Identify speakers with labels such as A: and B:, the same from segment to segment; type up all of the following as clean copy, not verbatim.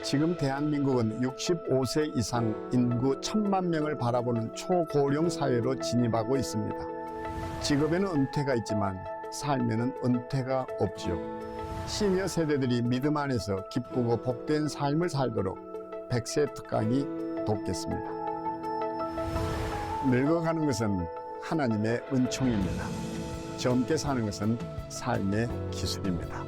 A: 지금 대한민국은 65세 이상 인구 1,000만 명을 바라보는 초고령 사회로 진입하고 있습니다. 직업에는 은퇴가 있지만 삶에는 은퇴가 없지요. 시니어 세대들이 믿음 안에서 기쁘고 복된 삶을 살도록 100세 특강이 돕겠습니다. 늙어가는 것은 하나님의 은총입니다. 젊게 사는 것은 삶의 기술입니다.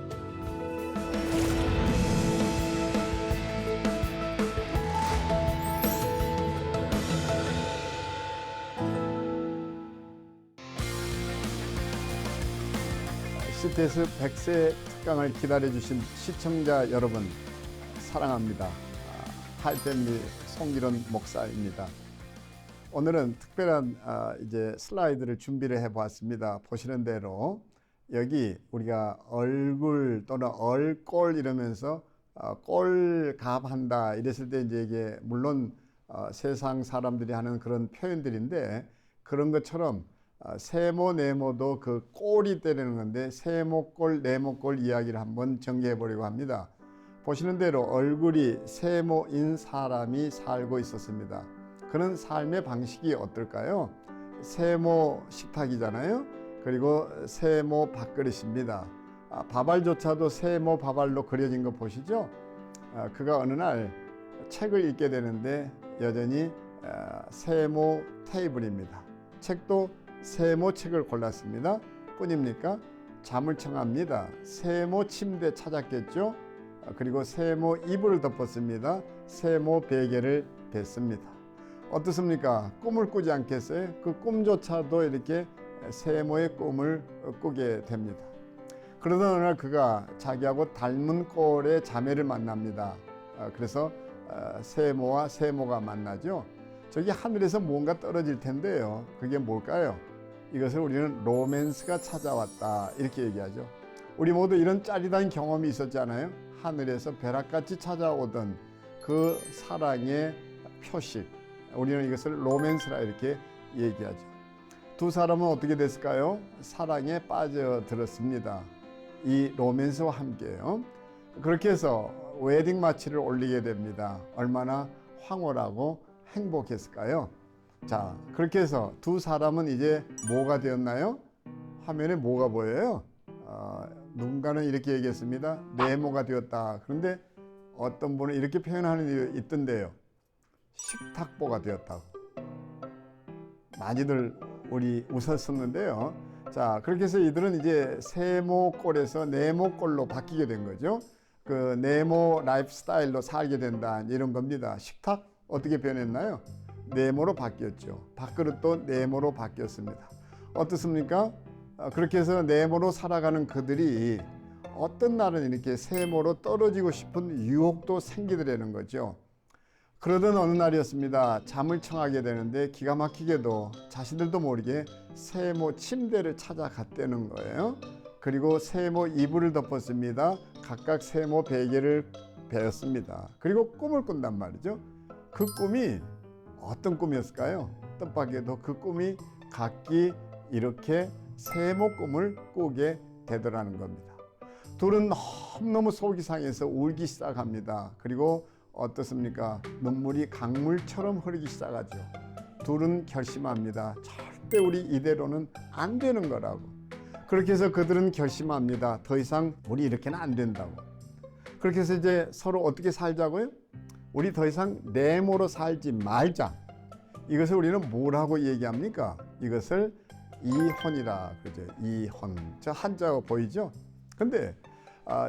A: CTS 100세 특강을 기다려주신 시청자 여러분 사랑합니다. 하이패밀리 송기론 목사입니다. 오늘은 특별한 이제 슬라이드를 준비를 해보았습니다. 보시는 대로 여기 우리가 얼굴 또는 얼꼴 이러면서 꼴갑한다 이랬을 때 이제 이게 물론 세상 사람들이 하는 그런 표현들인데 그런 것처럼 세모 네모도 그 꼴이 때리는 건데 세모꼴 네모꼴 이야기를 한번 정리해 보려고 합니다. 보시는 대로 얼굴이 세모인 사람이 살고 있었습니다. 그런 삶의 방식이 어떨까요? 세모 식탁이잖아요. 그리고 세모 밥그릇입니다. 밥알조차도 세모 밥알로 그려진 거 보시죠? 그가 어느 날 책을 읽게 되는데 여전히 세모 테이블입니다. 책도 세모 책을 골랐습니다. 뿐입니까? 잠을 청합니다. 세모 침대 찾았겠죠? 그리고 세모 이불을 덮었습니다. 세모 베개를 댔습니다. 어떻습니까? 꿈을 꾸지 않겠어요? 그 꿈조차도 이렇게 세모의 꿈을 꾸게 됩니다. 그러던 어느 날 그가 자기하고 닮은 꼴의 자매를 만납니다. 그래서 세모와 세모가 만나죠. 저기 하늘에서 뭔가 떨어질 텐데요. 그게 뭘까요? 이것을 우리는 로맨스가 찾아왔다 이렇게 얘기하죠. 우리 모두 이런 짜릿한 경험이 있었잖아요. 하늘에서 벼락같이 찾아오던 그 사랑의 표식, 우리는 이것을 로맨스라 이렇게 얘기하죠. 두 사람은 어떻게 됐을까요? 사랑에 빠져들었습니다. 이 로맨스와 함께요. 그렇게 해서 웨딩 마치를 올리게 됩니다. 얼마나 황홀하고 행복했을까요? 자, 그렇게 해서 두 사람은 이제 뭐가 되었나요? 화면에 뭐가 보여요? 누군가는 이렇게 얘기했습니다. 네모가 되었다. 그런데 어떤 분은 이렇게 표현하는 게 있던데요. 식탁보가 되었다고. 많이들 우리 웃었었는데요. 자, 그렇게 해서 이들은 이제 세모꼴에서 네모꼴로 바뀌게 된 거죠. 그 네모 라이프 스타일로 살게 된다 이런 겁니다. 식탁 어떻게 변했나요? 네모로 바뀌었죠. 밥그릇도 네모로 바뀌었습니다. 어떻습니까? 그렇게 해서 네모로 살아가는 그들이 어떤 날은 이렇게 세모로 떨어지고 싶은 유혹도 생기더라는 거죠. 그러던 어느 날이었습니다. 잠을 청하게 되는데 기가 막히게도 자신들도 모르게 세모 침대를 찾아갔다는 거예요. 그리고 세모 이불을 덮었습니다. 각각 세모 베개를 베었습니다. 그리고 꿈을 꾼단 말이죠. 그 꿈이 어떤 꿈이었을까요? 뜻밖에도 그 꿈이 각기 이렇게 세모 꿈을 꾸게 되더라는 겁니다. 둘은 너무너무 속이 상해서 울기 시작합니다. 그리고 어떻습니까? 눈물이 강물처럼 흐르기 시작하죠. 둘은 결심합니다. 절대 우리 이대로는 안 되는 거라고. 그렇게 해서 그들은 결심합니다. 더 이상 우리 이렇게는 안 된다고. 그렇게 해서 이제 서로 어떻게 살자고요? 우리 더 이상 네모로 살지 말자. 이것을 우리는 뭐라고 얘기합니까? 이것을 이혼이라 그러죠. 이혼. 저 한자가 보이죠? 근데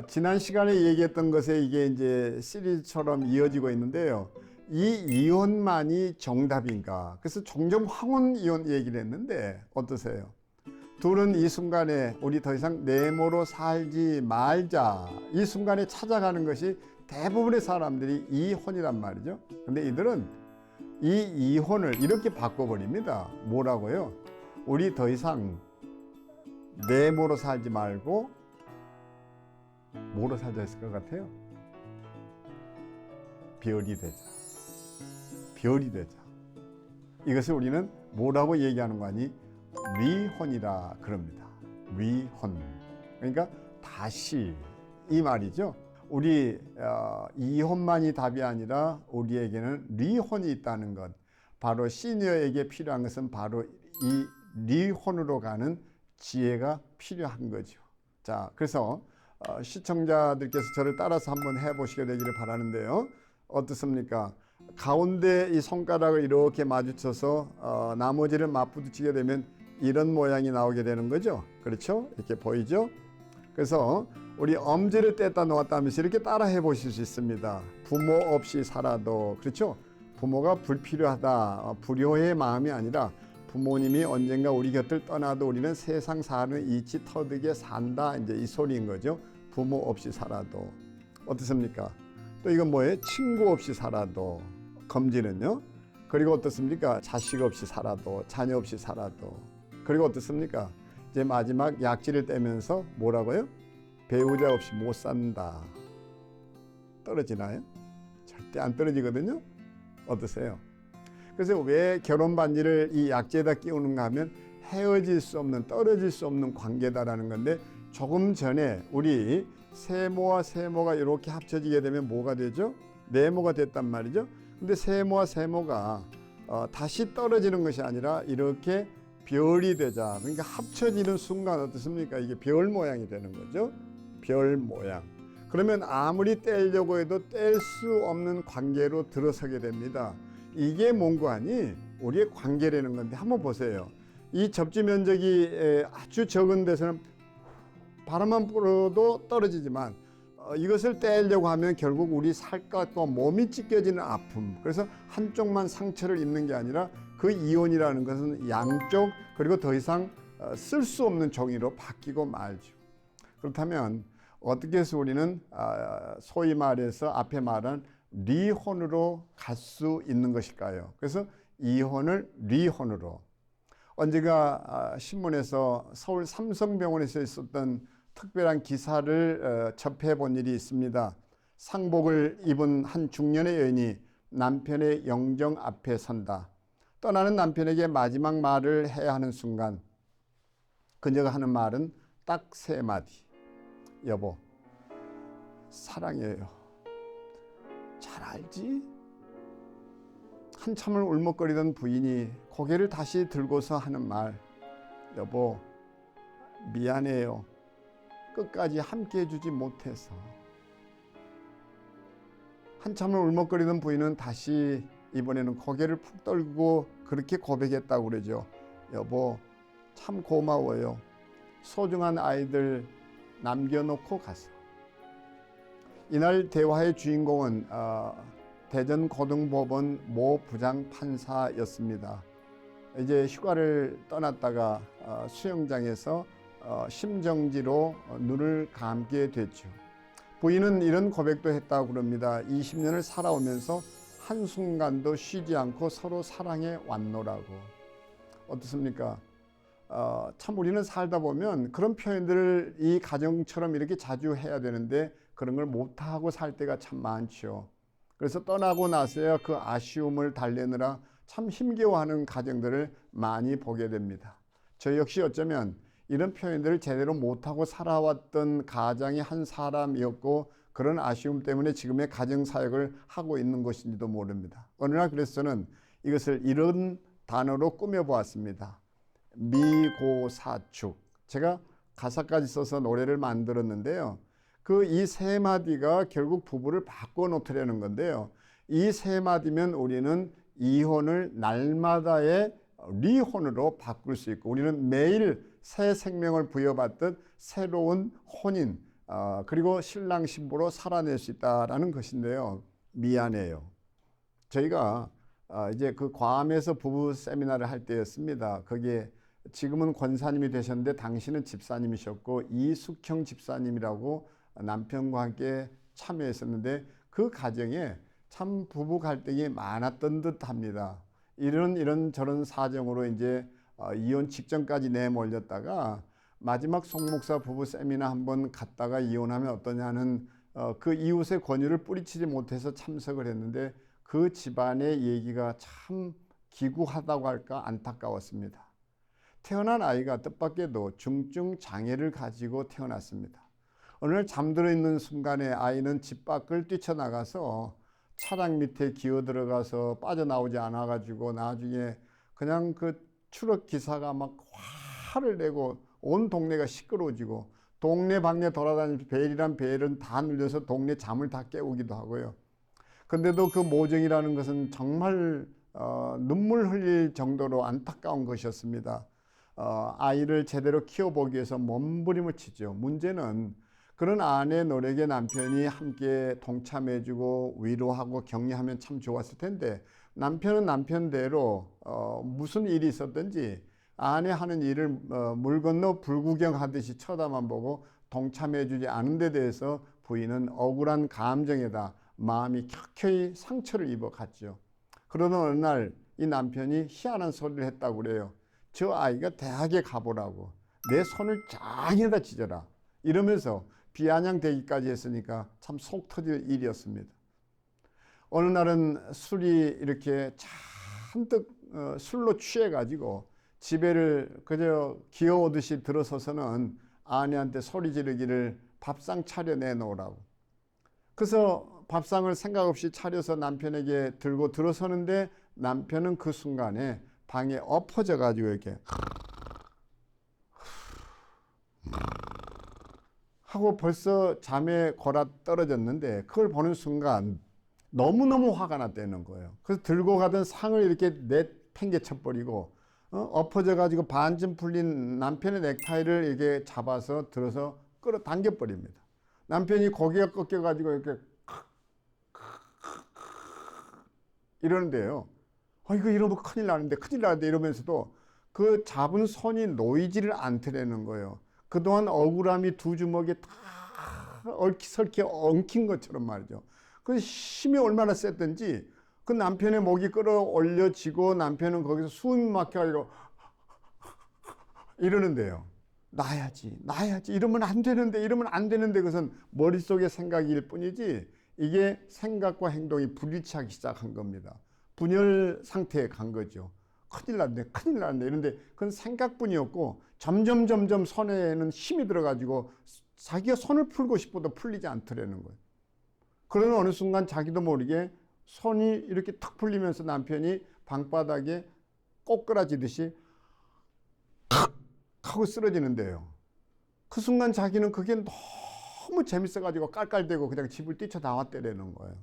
A: 지난 시간에 얘기했던 것에 이게 이제 시리즈처럼 이어지고 있는데요. 이 이혼만이 정답인가? 그래서 종종 황혼 이혼 얘기를 했는데 어떠세요? 둘은 이 순간에 우리 더 이상 네모로 살지 말자. 이 순간에 찾아가는 것이 대부분의 사람들이 이혼이란 말이죠. 근데 이들은 이 이혼을 이렇게 바꿔버립니다. 뭐라고요? 우리 더 이상 네모로 살지 말고 뭐로 살자 했을 것 같아요? 별이 되자. 별이 되자. 이것을 우리는 뭐라고 얘기하는 거 아니? 위혼이라 그럽니다. 위혼. 그러니까 다시 이 말이죠. 우리 이혼만이 답이 아니라 우리에게는 리혼이 있다는 것. 바로 시니어에게 필요한 것은 바로 이 리혼으로 가는 지혜가 필요한 거죠. 자, 그래서 시청자들께서 저를 따라서 한번 해보시게 되기를 바라는데요. 어떻습니까? 가운데 이 손가락을 이렇게 마주쳐서 나머지를 맞부딪히게 되면 이런 모양이 나오게 되는 거죠. 그렇죠? 이렇게 보이죠? 그래서 우리 엄지를 뗐다 놓았다 하면서 이렇게 따라 해보실 수 있습니다. 부모 없이 살아도, 그렇죠? 부모가 불필요하다, 불효의 마음이 아니라 부모님이 언젠가 우리 곁을 떠나도 우리는 세상 사는 이치 터득에 산다, 이제 이 소리인 거죠. 부모 없이 살아도. 어떻습니까? 또 이건 뭐예요? 친구 없이 살아도. 검지는요. 그리고 어떻습니까? 자식 없이 살아도, 자녀 없이 살아도. 그리고 어떻습니까? 이제 마지막 약지를 떼면서 뭐라고요? 배우자 없이 못 산다. 떨어지나요? 절대 안 떨어지거든요. 어떠세요? 그래서 왜 결혼 반지를 이 약지에다 끼우는가 하면 헤어질 수 없는, 떨어질 수 없는 관계다라는 건데, 조금 전에 우리 세모와 세모가 이렇게 합쳐지게 되면 뭐가 되죠? 네모가 됐단 말이죠. 근데 세모와 세모가 다시 떨어지는 것이 아니라 이렇게 별이 되자, 그러니까 합쳐지는 순간 어떻습니까? 이게 별 모양이 되는 거죠. 별 모양. 그러면 아무리 떼려고 해도 뗄 수 없는 관계로 들어서게 됩니다. 이게 뭔고 하니 우리의 관계라는 건데, 한번 보세요. 이 접지 면적이 아주 적은 데서는 바람만 불어도 떨어지지만 이것을 떼려고 하면 결국 우리 살갗과 몸이 찢겨지는 아픔. 그래서 한쪽만 상처를 입는 게 아니라 그 이혼이라는 것은 양쪽, 그리고 더 이상 쓸 수 없는 종이로 바뀌고 말죠. 그렇다면 어떻게 해서 우리는 소위 말해서 앞에 말한 리혼으로 갈 수 있는 것일까요? 그래서 이혼을 리혼으로. 언제가 신문에서 서울 삼성병원에서 있었던 특별한 기사를 접해 본 일이 있습니다. 상복을 입은 한 중년의 여인이 남편의 영정 앞에 선다. 떠나는 남편에게 마지막 말을 해야 하는 순간 그녀가 하는 말은 딱 세 마디. 여보, 사랑해요. 잘 알지? 한참을 울먹거리던 부인이 고개를 다시 들고서 하는 말. 여보, 미안해요. 끝까지 함께 해주지 못해서. 한참을 울먹거리던 부인은 다시 이번에는 고개를 푹 떨고 그렇게 고백했다고 그러죠. 여보, 참 고마워요. 소중한 아이들 남겨놓고 가서. 이날 대화의 주인공은 대전고등법원 모 부장판사였습니다. 이제 휴가를 떠났다가 수영장에서 심정지로 눈을 감게 됐죠. 부인은 이런 고백도 했다고 그럽니다. 20년을 살아오면서 한순간도 쉬지 않고 서로 사랑해 왔노라고. 어떻습니까? 참 우리는 살다 보면 그런 표현들을 이 가정처럼 이렇게 자주 해야 되는데 그런 걸 못하고 살 때가 참 많죠. 그래서 떠나고 나서야 그 아쉬움을 달래느라 참 힘겨워하는 가정들을 많이 보게 됩니다. 저 역시 어쩌면 이런 표현들을 제대로 못하고 살아왔던 가장의 한 사람이었고 그런 아쉬움 때문에 지금의 가정사역을 하고 있는 것인지도 모릅니다. 어느 날 그래서 저는 이것을 이런 단어로 꾸며보았습니다. 미고사축. 제가 가사까지 써서 노래를 만들었는데요. 그 이 세 마디가 결국 부부를 바꿔놓으려는 건데요. 이 세 마디면 우리는 이혼을 날마다의 리혼으로 바꿀 수 있고 우리는 매일 새 생명을 부여받듯 새로운 혼인 그리고 신랑 신부로 살아낼 수 있다라는 것인데요. 미안해요. 저희가 이제 그 괌에서 부부 세미나를 할 때였습니다. 거기에 지금은 권사님이 되셨는데 당시는 집사님이셨고 이숙형 집사님이라고 남편과 함께 참여했었는데 그 가정에 참 부부 갈등이 많았던 듯합니다. 이런 저런 사정으로 이제 이혼 직전까지 내몰렸다가 마지막 송목사 부부 세미나 한번 갔다가 이혼하면 어떠냐는 그 이웃의 권유를 뿌리치지 못해서 참석을 했는데 그 집안의 얘기가 참 기구하다고 할까 안타까웠습니다. 태어난 아이가 뜻밖에도 중증 장애를 가지고 태어났습니다. 어느 날 잠들어 있는 순간에 아이는 집 밖을 뛰쳐나가서 차량 밑에 기어 들어가서 빠져나오지 않아 가지고 나중에 그냥 그 트럭 기사가 막 화를 내고 온 동네가 시끄러워지고 동네 방네 돌아다니면서 벨이란 벨은 다 눌려서 동네 잠을 다 깨우기도 하고요. 근데도 그 모정이라는 것은 정말 눈물 흘릴 정도로 안타까운 것이었습니다. 아이를 제대로 키워보기 위해서 몸부림을 치죠. 문제는 그런 아내 노력에 남편이 함께 동참해주고 위로하고 격려하면 참 좋았을 텐데, 남편은 남편대로 무슨 일이 있었든지 아내 하는 일을 물 건너 불구경하듯이 쳐다만 보고 동참해주지 않은 데 대해서 부인은 억울한 감정에다 마음이 켜켜이 상처를 입어 갔죠. 그러던 어느 날 이 남편이 희한한 소리를 했다고 그래요. 저 아이가 대학에 가보라고 내 손을 장에다 찢어라 이러면서 비아냥대기까지 했으니까 참 속 터질 일이었습니다. 어느 날은 술이 이렇게 잔뜩 술로 취해가지고 집에를 그저 기어오듯이 들어서서는 아내한테 소리 지르기를 밥상 차려 내놓으라고. 그래서 밥상을 생각 없이 차려서 남편에게 들고 들어서는데 남편은 그 순간에 방에 엎어져 가지고 이렇게 하고 벌써 잠에 골아 떨어졌는데, 그걸 보는 순간 너무너무 화가 났다는 거예요. 그래서 들고 가던 상을 이렇게 내팽개쳐 버리고 엎어져 가지고 반쯤 풀린 남편의 넥타이를 이렇게 잡아서 들어서 끌어당겨 버립니다. 남편이 고개가 꺾여 가지고 이렇게 이러는데요. 이거 이러면 큰일 나는데 이러면서도 그 잡은 손이 놓이지를 않더라는 거예요. 그동안 억울함이 두 주먹에 다 얽히설키 엉킨 것처럼 말이죠. 그 힘이 얼마나 셌던지 그 남편의 목이 끌어올려지고 남편은 거기서 숨이 막혀가지고 이러는데요. 나야지 이러면 안 되는데 그것은 머릿속의 생각일 뿐이지 이게 생각과 행동이 불일치하기 시작한 겁니다. 분열 상태에 간 거죠. 큰일 났네 이런데 그건 생각뿐이었고 점점 손에는 힘이 들어가지고 자기가 손을 풀고 싶어도 풀리지 않더라는 거예요. 그러는 어느 순간 자기도 모르게 손이 이렇게 탁 풀리면서 남편이 방바닥에 꼬꾸라지듯이 탁 하고 쓰러지는데요. 그 순간 자기는 그게 너무 재밌어가지고 깔깔대고 그냥 집을 뛰쳐나왔다라는 거예요.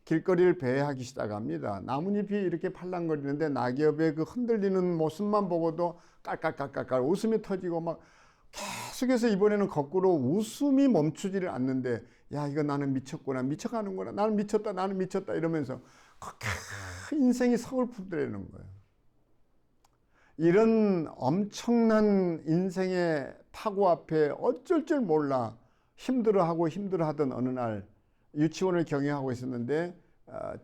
A: 길거리를 배회하기 시작합니다. 나뭇잎이 이렇게 팔랑거리는데 낙엽의 그 흔들리는 모습만 보고도 깔깔깔깔 웃음이 터지고 막 계속해서 이번에는 거꾸로 웃음이 멈추지를 않는데, 야 이거 나는 미쳤구나, 미쳐가는구나, 나는 미쳤다 이러면서 인생이 서글프더라는 거예요. 이런 엄청난 인생의 파고 앞에 어쩔 줄 몰라 힘들어하던 어느 날 유치원을 경영하고 있었는데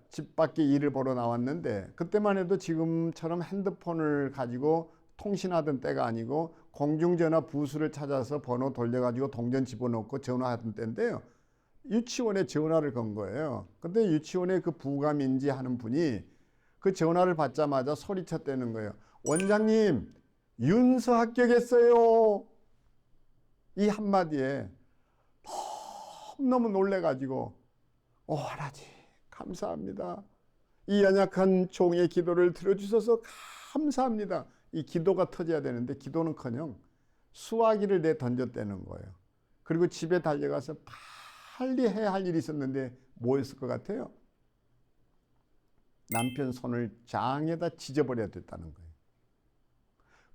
A: 집 밖에 일을 보러 나왔는데, 그때만 해도 지금처럼 핸드폰을 가지고 통신하던 때가 아니고 공중전화 부수를 찾아서 번호 돌려가지고 동전 집어넣고 전화하던 때인데요. 유치원에 전화를 건 거예요. 근데 유치원에 그 부감인지 하는 분이 그 전화를 받자마자 소리쳤다는 거예요. 원장님, 윤서 합격했어요. 이 한마디에 너무 놀래가지고 할아버지 감사합니다. 이 연약한 종의 기도를 들어주셔서 감사합니다. 이 기도가 터져야 되는데 기도는커녕 수화기를 내던졌다는 거예요. 그리고 집에 달려가서 빨리 해야 할 일이 있었는데 뭐였을 것 같아요? 남편 손을 장에다 찢어버려야 됐다는 거예요.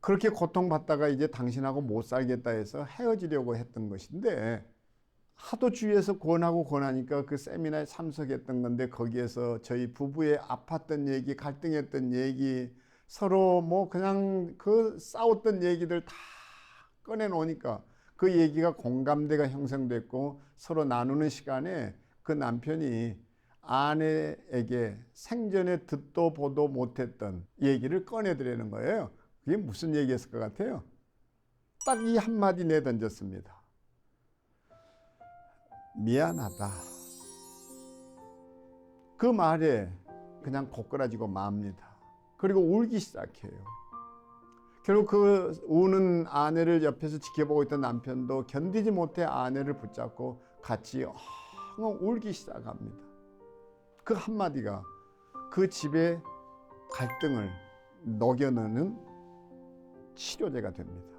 A: 그렇게 고통받다가 이제 당신하고 못 살겠다 해서 헤어지려고 했던 것인데, 하도 주위에서 권하니까 그 세미나에 참석했던 건데, 거기에서 저희 부부의 아팠던 얘기, 갈등했던 얘기, 서로 뭐 그냥 그 싸웠던 얘기들 다 꺼내놓으니까 그 얘기가 공감대가 형성됐고, 서로 나누는 시간에 그 남편이 아내에게 생전에 듣도 보도 못했던 얘기를 꺼내드리는 거예요. 그게 무슨 얘기였을 것 같아요? 딱 이 한마디 내던졌습니다. 미안하다. 그 말에 그냥 고꾸라지고 맙니다. 그리고 울기 시작해요. 결국 그 우는 아내를 옆에서 지켜보고 있던 남편도 견디지 못해 아내를 붙잡고 같이 엉엉 울기 시작합니다. 그 한마디가 그 집의 갈등을 녹여내는 치료제가 됩니다.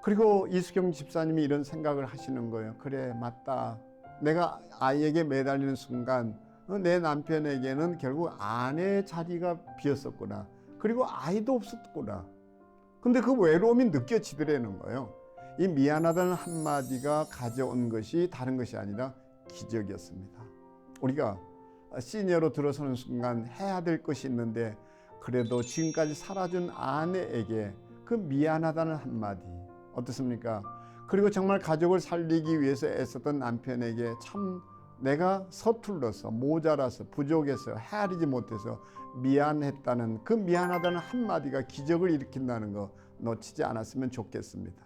A: 그리고 이수경 집사님이 이런 생각을 하시는 거예요. 그래, 맞다. 내가 아이에게 매달리는 순간 내 남편에게는 결국 아내의 자리가 비었었구나. 그리고 아이도 없었구나. 근데 그 외로움이 느껴지더라는 거예요. 이 미안하다는 한마디가 가져온 것이 다른 것이 아니라 기적이었습니다. 우리가 시니어로 들어서는 순간 해야 될 것이 있는데 그래도 지금까지 살아준 아내에게 그 미안하다는 한마디 어떻습니까? 그리고 정말 가족을 살리기 위해서 애썼던 남편에게 참 내가 서툴러서 모자라서 부족해서 헤아리지 못해서 미안했다는 그 미안하다는 한마디가 기적을 일으킨다는 거 놓치지 않았으면 좋겠습니다.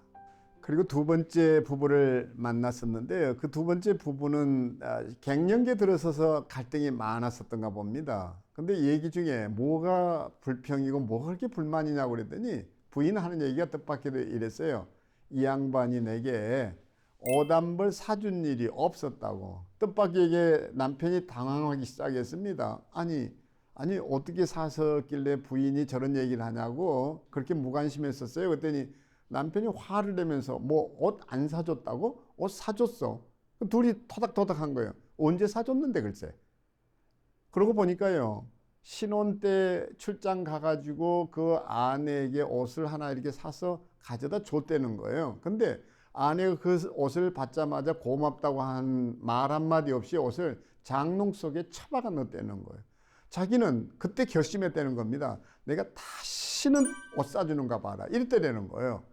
A: 그리고 두 번째 부부를 만났었는데요. 그 두 번째 부부는 갱년기에 들어서서 갈등이 많았었던가 봅니다. 근데 얘기 중에 뭐가 불평이고 뭐가 그렇게 불만이냐고 그랬더니 부인 하는 얘기가 뜻밖에도 이랬어요. 이 양반이 내게 오단벌 사준 일이 없었다고. 뜻밖에게 남편이 당황하기 시작했습니다. 아니 어떻게 사셨길래 부인이 저런 얘기를 하냐고 그렇게 무관심했었어요. 그랬더니 남편이 화를 내면서 뭐 옷 안 사줬다고? 옷 사줬어. 둘이 토닥토닥한 거예요. 언제 사줬는데 글쎄. 그러고 보니까요. 신혼 때 출장 가가지고 그 아내에게 옷을 하나 이렇게 사서 가져다 줬다는 거예요. 근데 아내가 그 옷을 받자마자 고맙다고 한 말 한마디 없이 옷을 장롱 속에 처박아 넣었다는 거예요. 자기는 그때 결심했다는 겁니다. 내가 다시는 옷 사주는가 봐라. 이랬다는 거예요.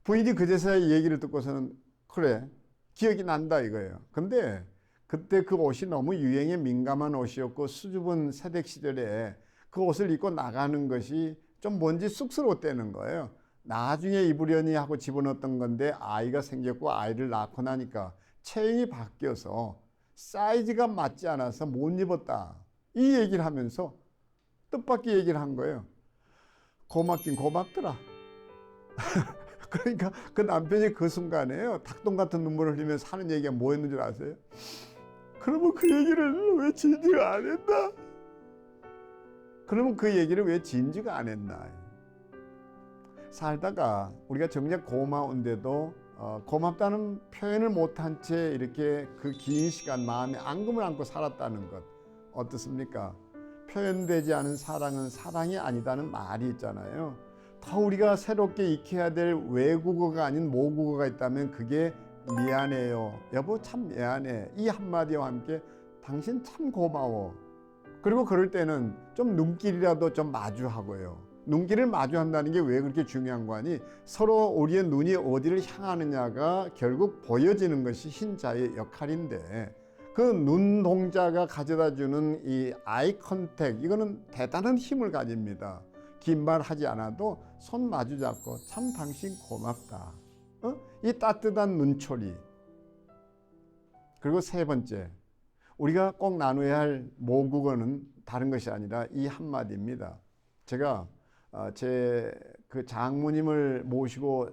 A: 부인이 그제서야 이 얘기를 듣고서는 그래 기억이 난다 이거예요. 근데 그때 그 옷이 너무 유행에 민감한 옷이었고 수줍은 새댁 시절에 그 옷을 입고 나가는 것이 좀 뭔지 쑥스러웠다는 거예요. 나중에 입으려니 하고 집어넣었던 건데 아이가 생겼고 아이를 낳고 나니까 체형이 바뀌어서 사이즈가 맞지 않아서 못 입었다. 이 얘기를 하면서 뜻밖의 얘기를 한 거예요. 고맙긴 고맙더라. 그러니까 그 남편이 그 순간에요. 닭똥 같은 눈물을 흘리면서 하는 얘기가 뭐였는 줄 아세요? 그러면 그 얘기를 왜 진지가 안 했나? 그러면 그 얘기를 왜 진지가 안 했나? 살다가 우리가 정작 고마운데도 고맙다는 표현을 못한 채 이렇게 그 긴 시간 마음에 앙금을 안고 살았다는 것 어떻습니까? 표현되지 않은 사랑은 사랑이 아니다는 말이 있잖아요. 더 우리가 새롭게 익혀야 될 외국어가 아닌 모국어가 있다면 그게 미안해요. 여보 참 미안해. 이 한마디와 함께 당신 참 고마워. 그리고 그럴 때는 좀 눈길이라도 좀 마주하고요. 눈길을 마주한다는 게 왜 그렇게 중요한 거 아니? 서로 우리의 눈이 어디를 향하느냐가 결국 보여지는 것이 흰자의 역할인데 그 눈 동자가 가져다 주는 이 아이 컨택 이거는 대단한 힘을 가집니다. 긴 말 하지 않아도 손 마주 잡고 참 당신 고맙다. 이 따뜻한 눈초리. 그리고 세 번째, 우리가 꼭 나눠야 할 모국어는 다른 것이 아니라 이 한마디입니다. 제가 제 그 장모님을 모시고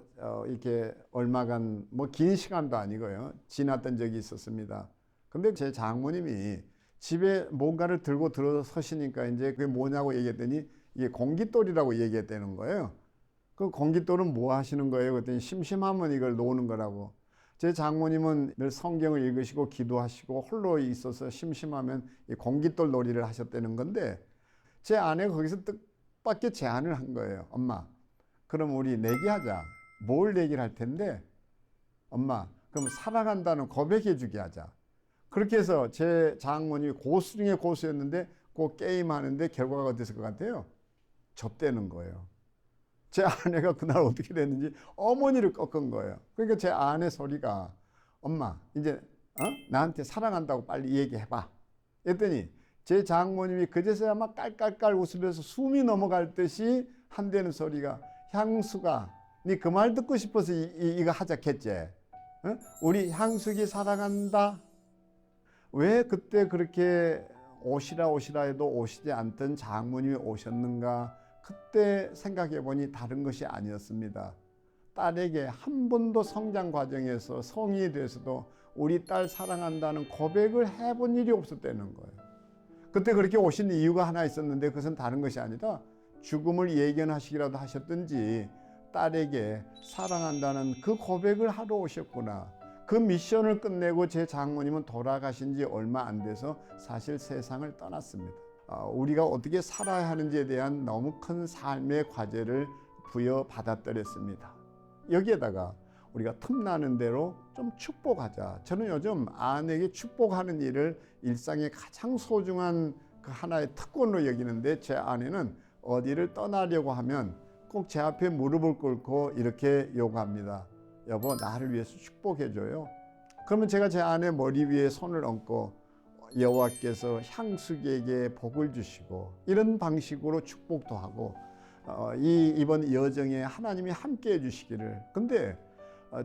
A: 이렇게 얼마간 뭐 긴 시간도 아니고요. 지났던 적이 있었습니다. 근데 제 장모님이 집에 뭔가를 들고 들어서시니까 이제 그게 뭐냐고 얘기했더니 이게 공깃돌이라고 얘기했다는 거예요. 그 공깃돌은 뭐 하시는 거예요? 그랬더니 심심하면 이걸 놓는 거라고. 제 장모님은 늘 성경을 읽으시고 기도하시고 홀로 있어서 심심하면 이 공깃돌 놀이를 하셨다는 건데 제 아내가 거기서 뜻밖의 제안을 한 거예요. 엄마, 그럼 우리 내기하자. 뭘 내기를 할 텐데? 엄마, 그럼 사랑한다는 고백해 주게 하자. 그렇게 해서 제 장모님이 고수 중에 고수였는데 그 게임 하는데 결과가 어땠을 것 같아요? 접대는 거예요. 제 아내가 그날 어떻게 됐는지 어머니를 꺾은 거예요. 그러니까 제 아내 소리가 엄마 이제 나한테 사랑한다고 빨리 얘기해봐. 했더니 제 장모님이 그제서야 막 깔깔깔 웃으면서 숨이 넘어갈 듯이 한대는 소리가 향수가 니 그 말 듣고 싶어서 이거 하자겠지. 우리 향수기 사랑한다. 왜 그때 그렇게 오시라 해도 오시지 않던 장모님이 오셨는가? 그때 생각해 보니 다른 것이 아니었습니다. 딸에게 한 번도 성장 과정에서 성인이 돼서도 우리 딸 사랑한다는 고백을 해본 일이 없었다는 거예요. 그때 그렇게 오신 이유가 하나 있었는데 그것은 다른 것이 아니라 죽음을 예견하시기라도 하셨든지 딸에게 사랑한다는 그 고백을 하러 오셨구나. 그 미션을 끝내고 제 장모님은 돌아가신 지 얼마 안 돼서 사실 세상을 떠났습니다. 우리가 어떻게 살아야 하는지에 대한 너무 큰 삶의 과제를 부여받았더랬습니다. 여기에다가 우리가 틈나는 대로 좀 축복하자. 저는 요즘 아내에게 축복하는 일을 일상의 가장 소중한 그 하나의 특권으로 여기는데, 제 아내는 어디를 떠나려고 하면 꼭 제 앞에 무릎을 꿇고 이렇게 요구합니다. 여보, 나를 위해서 축복해줘요. 그러면 제가 제 아내 머리 위에 손을 얹고 여호와께서 향수기에게 복을 주시고, 이런 방식으로 축복도 하고, 이번 여정에 하나님이 함께 해주시기를. 근데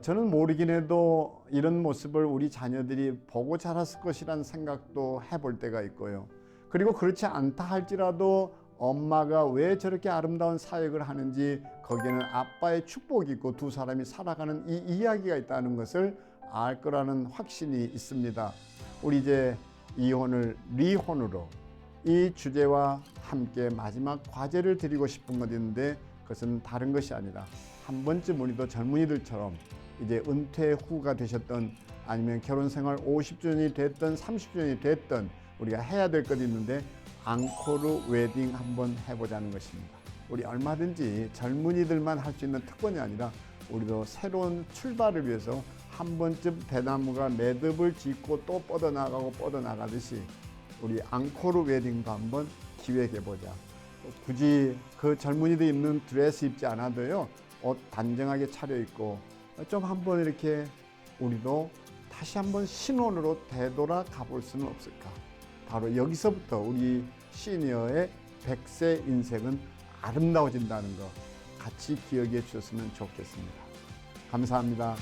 A: 저는 모르긴 해도 이런 모습을 우리 자녀들이 보고 자랐을 것이라는 생각도 해볼 때가 있고요. 그리고 그렇지 않다 할지라도 엄마가 왜 저렇게 아름다운 사역을 하는지 거기에는 아빠의 축복이 있고 두 사람이 살아가는 이 이야기가 있다는 것을 알 거라는 확신이 있습니다. 우리 이제 이혼을 리혼으로, 이 주제와 함께 마지막 과제를 드리고 싶은 것 있는데, 그것은 다른 것이 아니라 한 번쯤 우리도 젊은이들처럼 이제 은퇴 후가 되셨던, 아니면 결혼 생활 50주년이 됐던 30주년이 됐던 우리가 해야 될 것이 있는데, 앙코르 웨딩 한번 해보자는 것입니다. 우리 얼마든지 젊은이들만 할 수 있는 특권이 아니라 우리도 새로운 출발을 위해서 한 번쯤 대나무가 매듭을 짓고 또 뻗어나가듯이 우리 앙코르 웨딩도 한번 기획해보자. 굳이 그 젊은이들 입는 드레스 입지 않아도요, 옷 단정하게 차려입고 좀 한번 이렇게 우리도 다시 한번 신혼으로 되돌아 가볼 수는 없을까. 바로 여기서부터 우리 시니어의 100세 인생은 아름다워진다는 거 같이 기억해 주셨으면 좋겠습니다. 감사합니다.